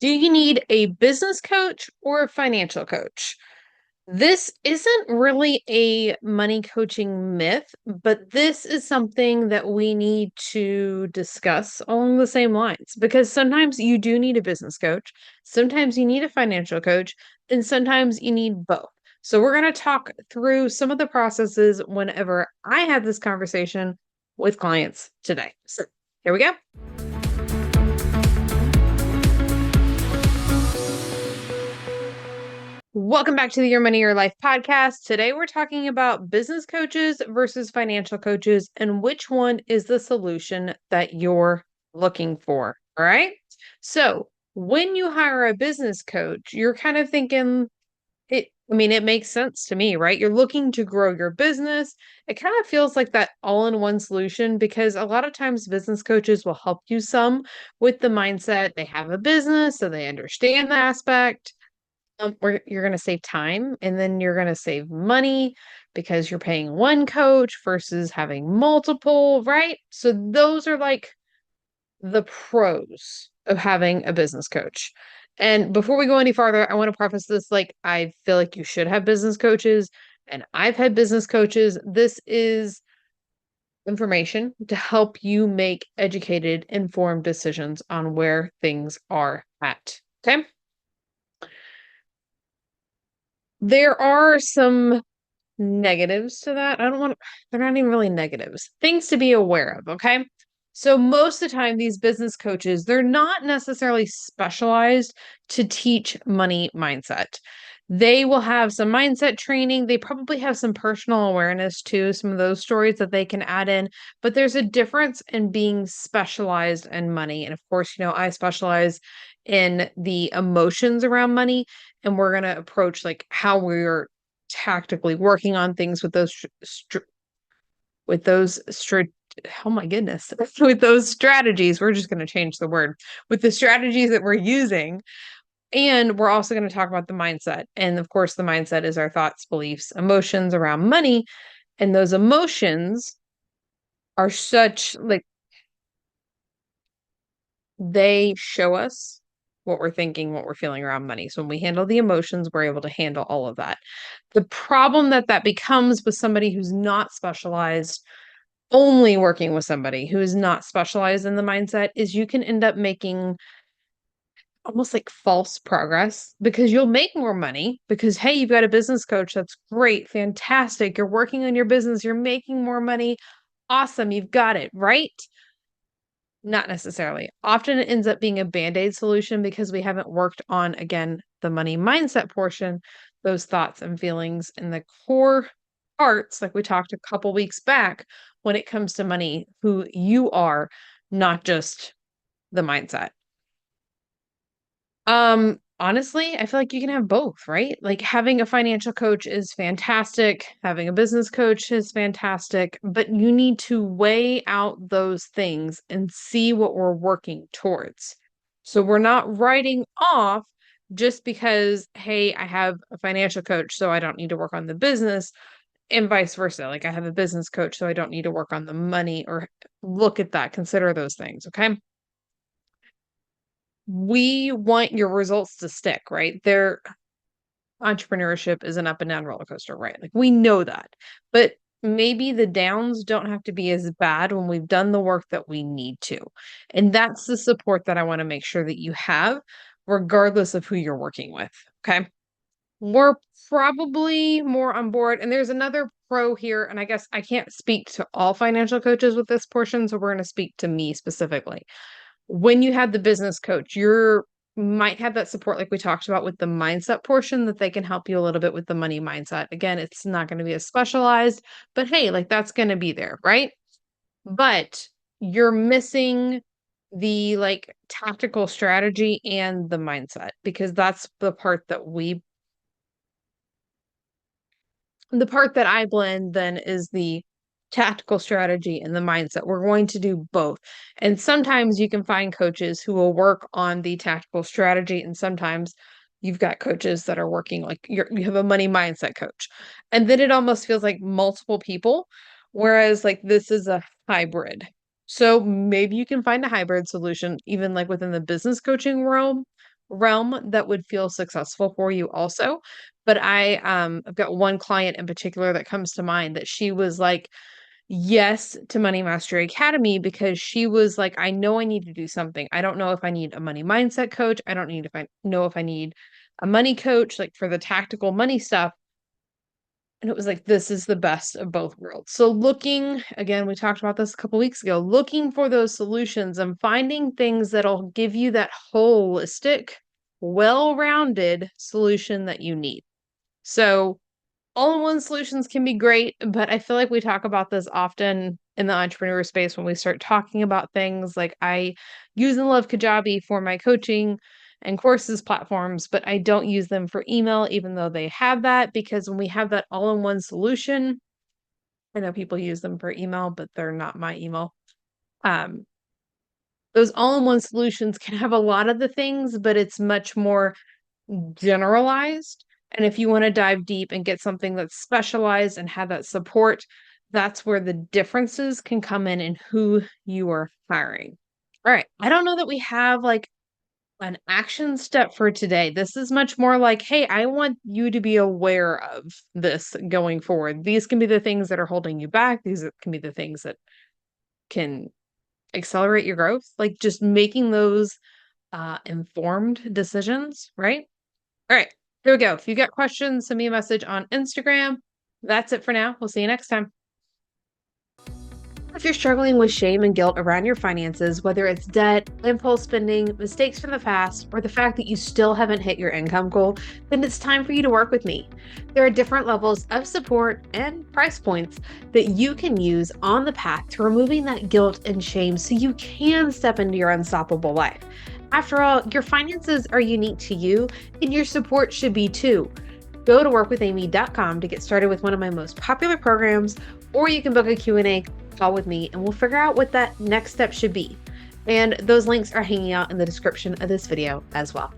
Do you need a business coach or a financial coach? This isn't really a money coaching myth, but this is something that we need to discuss along the same lines because sometimes you do need a business coach, sometimes you need a financial coach, and sometimes you need both. So, we're going to talk through some of the processes whenever I had this conversation with clients today. So, here we go. Welcome back to the Your Money, Your Life podcast. Today, we're talking about business coaches versus financial coaches and which one is the solution that you're looking for. All right. So, when you hire a business coach, you're kind of thinking, it makes sense to me, right? You're looking to grow your business. It kind of feels like that all in one solution because a lot of times business coaches will help you some with the mindset. They have a business, so they understand the aspect where you're going to save time and then you're going to save money because you're paying one coach versus having multiple, right? So those are like the pros of having a business coach. And before we go any farther, I want to preface this like I feel like you should have business coaches and I've had business coaches. This is information to help you make educated, informed decisions on where things are at. Okay? There are some negatives to that. They're not even really negatives. Things to be aware of, okay? So most of the time, these business coaches, they're not necessarily specialized to teach money mindset. They will have some mindset training. They probably have some personal awareness too, some of those stories that they can add in. But there's a difference in being specialized in money. And of course, I specialize in the emotions around money. And we're going to approach like how we're tactically working on things with oh my goodness, with those strategies. We're just going to change the word with the strategies that we're using. And we're also going to talk about the mindset. And of course, the mindset is our thoughts, beliefs, emotions around money. And those emotions are such like they show us what we're thinking, what we're feeling around money. So when we handle the emotions, we're able to handle all of that. The problem that becomes with somebody who's not specialized, only working with somebody who is not specialized in the mindset, is you can end up making almost like false progress because you'll make more money because, hey, you've got a business coach. That's great. Fantastic. You're working on your business. You're making more money. Awesome. You've got it, right? Not necessarily. Often it ends up being a band-aid solution because we haven't worked on, again, the money mindset portion, those thoughts and feelings and the core parts, like we talked a couple weeks back, when it comes to money, who you are, not just the mindset. Honestly, I feel like you can have both, right? Like having a financial coach is fantastic, having a business coach is fantastic, but you need to weigh out those things and see what we're working towards. So we're not writing off just because, hey, I have a financial coach, so I don't need to work on the business, and vice versa. Like I have a business coach, so I don't need to work on the money or look at that, consider those things, okay? We want your results to stick, right? Entrepreneurship is an up and down roller coaster, right? Like we know that. But maybe the downs don't have to be as bad when we've done the work that we need to. And that's the support that I want to make sure that you have, regardless of who you're working with. Okay. We're probably more on board. And there's another pro here. And I guess I can't speak to all financial coaches with this portion. So we're going to speak to me specifically. When you have the business coach, you might have that support like we talked about with the mindset portion that they can help you a little bit with the money mindset. Again, it's not going to be as specialized, but hey, like that's going to be there, right? But you're missing the like tactical strategy and the mindset because that's the part that I blend then is the tactical strategy and the mindset. We're going to do both. And sometimes you can find coaches who will work on the tactical strategy, and sometimes you've got coaches that are working like you have a money mindset coach. And then it almost feels like multiple people, whereas like this is a hybrid. So maybe you can find a hybrid solution, even like within the business coaching world, realm that would feel successful for you also. But I've got one client in particular that comes to mind that she was like, yes to Money Mastery Academy because she was like, I know I need to do something. I don't know if I need a money mindset coach. I don't need if I know if I need a money coach, like for the tactical money stuff. And it was like, this is the best of both worlds. So looking, again, we talked about this a couple weeks ago, looking for those solutions and finding things that'll give you that holistic, well-rounded solution that you need. So all-in-one solutions can be great, but I feel like we talk about this often in the entrepreneur space when we start talking about things like I use and love Kajabi for my coaching and courses platforms, but I don't use them for email, even though they have that, because when we have that all-in-one solution, I know people use them for email, but they're not my email. Um, those all-in-one solutions can have a lot of the things, but it's much more generalized. And if you want to dive deep and get something that's specialized and have that support, that's where the differences can come in who you are hiring. All right. I don't know that we have like an action step for today. This is much more like, hey, I want you to be aware of this going forward. These can be the things that are holding you back. Can be the things that can accelerate your growth. Like just making those informed decisions, right? All right, here we go. If you got questions, send me a message on Instagram. That's it for now. We'll see you next time. If you're struggling with shame and guilt around your finances, whether it's debt, impulse spending, mistakes from the past, or the fact that you still haven't hit your income goal, then it's time for you to work with me. There are different levels of support and price points that you can use on the path to removing that guilt and shame so you can step into your unstoppable life. After all, your finances are unique to you, and your support should be too. Go to workwithaimee.com to get started with one of my most popular programs, or you can book a Q&A call with me and we'll figure out what that next step should be. And those links are hanging out in the description of this video as well.